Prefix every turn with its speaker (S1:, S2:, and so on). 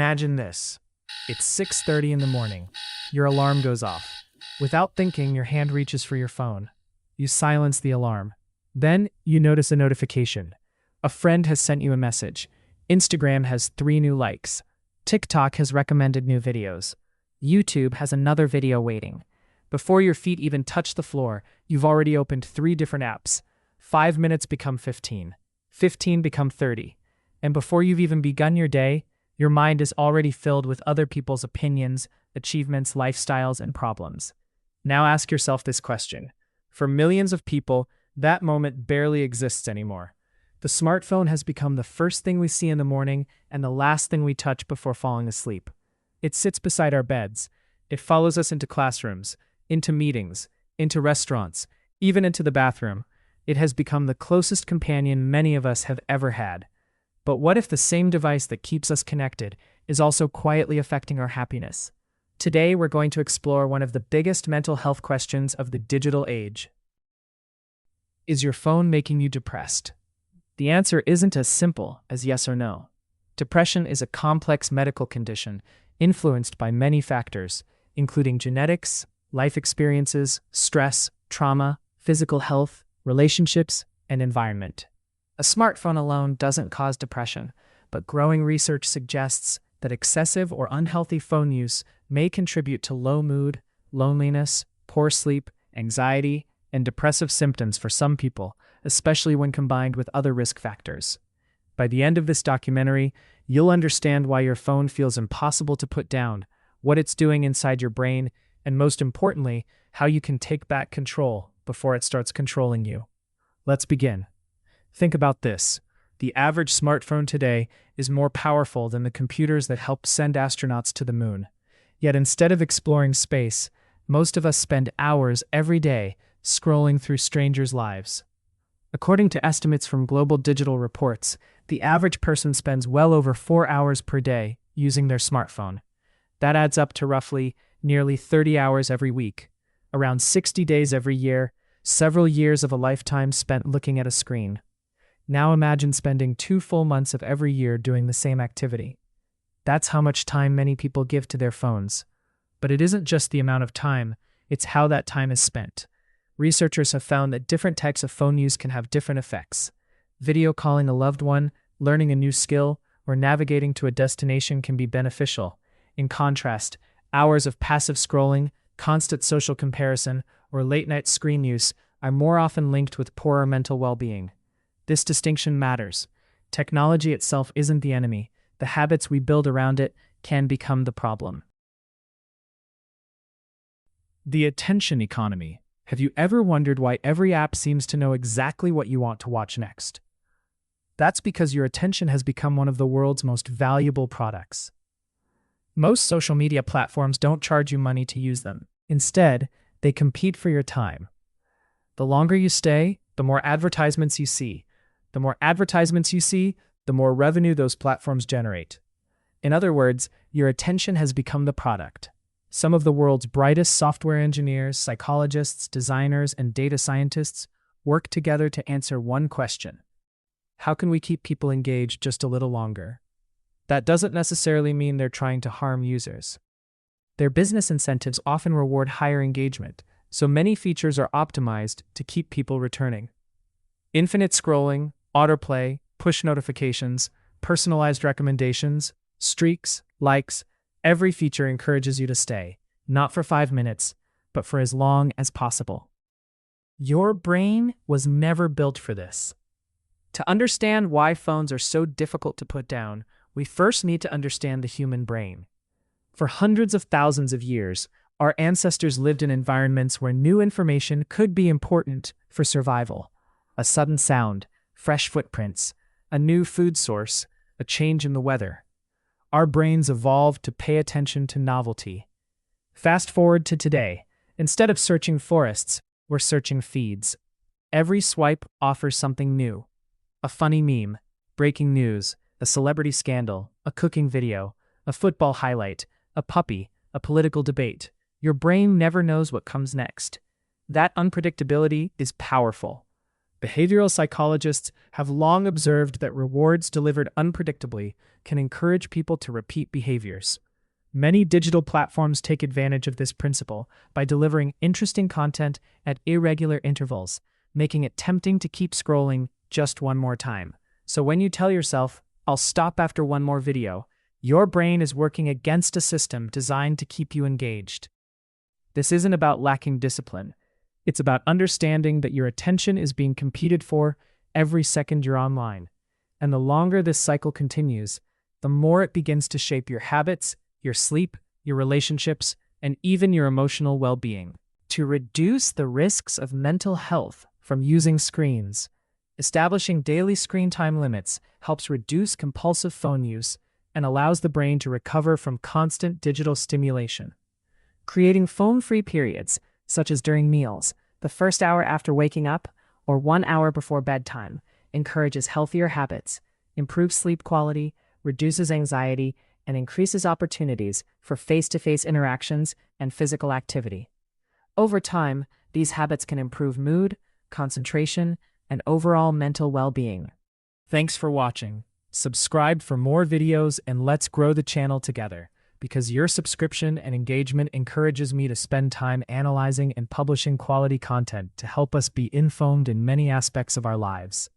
S1: Imagine this. It's 6:30 in the morning. Your alarm goes off. Without thinking, your hand reaches for your phone. You silence the alarm. Then you notice a notification. A friend has sent you a message. Instagram has 3 new likes. TikTok has recommended new videos. YouTube has another video waiting. Before your feet even touch the floor, you've already opened 3 different apps. 5 minutes become 15. 15 become 30. And before you've even begun your day, your mind is already filled with other people's opinions, achievements, lifestyles, and problems. Now ask yourself this question. For millions of people, that moment barely exists anymore. The smartphone has become the first thing we see in the morning and the last thing we touch before falling asleep. It sits beside our beds. It follows us into classrooms, into meetings, into restaurants, even into the bathroom. It has become the closest companion many of us have ever had. But what if the same device that keeps us connected is also quietly affecting our happiness? Today, we're going to explore one of the biggest mental health questions of the digital age. Is your phone making you depressed? The answer isn't as simple as yes or no. Depression is a complex medical condition influenced by many factors, including genetics, life experiences, stress, trauma, physical health, relationships, and environment. A smartphone alone doesn't cause depression, but growing research suggests that excessive or unhealthy phone use may contribute to low mood, loneliness, poor sleep, anxiety, and depressive symptoms for some people, especially when combined with other risk factors. By the end of this documentary, you'll understand why your phone feels impossible to put down, what it's doing inside your brain, and most importantly, how you can take back control before it starts controlling you. Let's begin. Think about this. The average smartphone today is more powerful than the computers that helped send astronauts to the moon. Yet instead of exploring space, most of us spend hours every day scrolling through strangers' lives. According to estimates from Global Digital Reports, the average person spends well over 4 hours per day using their smartphone. That adds up to roughly nearly 30 hours every week, around 60 days every year, several years of a lifetime spent looking at a screen. Now imagine spending 2 full months of every year doing the same activity. That's how much time many people give to their phones. But it isn't just the amount of time, it's how that time is spent. Researchers have found that different types of phone use can have different effects. Video calling a loved one, learning a new skill, or navigating to a destination can be beneficial. In contrast, hours of passive scrolling, constant social comparison, or late-night screen use are more often linked with poorer mental well-being. This distinction matters. Technology itself isn't the enemy. The habits we build around it can become the problem. The attention economy. Have you ever wondered why every app seems to know exactly what you want to watch next? That's because your attention has become one of the world's most valuable products. Most social media platforms don't charge you money to use them. Instead, they compete for your time. The longer you stay, the more advertisements you see. The more advertisements you see, the more revenue those platforms generate. In other words, your attention has become the product. Some of the world's brightest software engineers, psychologists, designers, and data scientists work together to answer one question. How can we keep people engaged just a little longer? That doesn't necessarily mean they're trying to harm users. Their business incentives often reward higher engagement, so many features are optimized to keep people returning. Infinite scrolling, autoplay, push notifications, personalized recommendations, streaks, likes, every feature encourages you to stay, not for 5 minutes, but for as long as possible. Your brain was never built for this. To understand why phones are so difficult to put down, we first need to understand the human brain. For hundreds of thousands of years, our ancestors lived in environments where new information could be important for survival. A sudden sound, fresh footprints, a new food source, a change in the weather. Our brains evolved to pay attention to novelty. Fast forward to today. Instead of searching forests, we're searching feeds. Every swipe offers something new. A funny meme, breaking news, a celebrity scandal, a cooking video, a football highlight, a puppy, a political debate. Your brain never knows what comes next. That unpredictability is powerful. Behavioral psychologists have long observed that rewards delivered unpredictably can encourage people to repeat behaviors. Many digital platforms take advantage of this principle by delivering interesting content at irregular intervals, making it tempting to keep scrolling just one more time. So when you tell yourself, "I'll stop after one more video," your brain is working against a system designed to keep you engaged. This isn't about lacking discipline. It's about understanding that your attention is being competed for every second you're online. And the longer this cycle continues, the more it begins to shape your habits, your sleep, your relationships, and even your emotional well-being. To reduce the risks of mental health from using screens, establishing daily screen time limits helps reduce compulsive phone use and allows the brain to recover from constant digital stimulation. Creating phone-free periods, such as during meals, the first hour after waking up, or 1 hour before bedtime, encourages healthier habits, improves sleep quality, reduces anxiety, and increases opportunities for face-to-face interactions and physical activity. Over time, these habits can improve mood, concentration, and overall mental well-being. Thanks for watching. Subscribe for more videos and let's grow the channel together, because your subscription and engagement encourages me to spend time analyzing and publishing quality content to help us be informed in many aspects of our lives.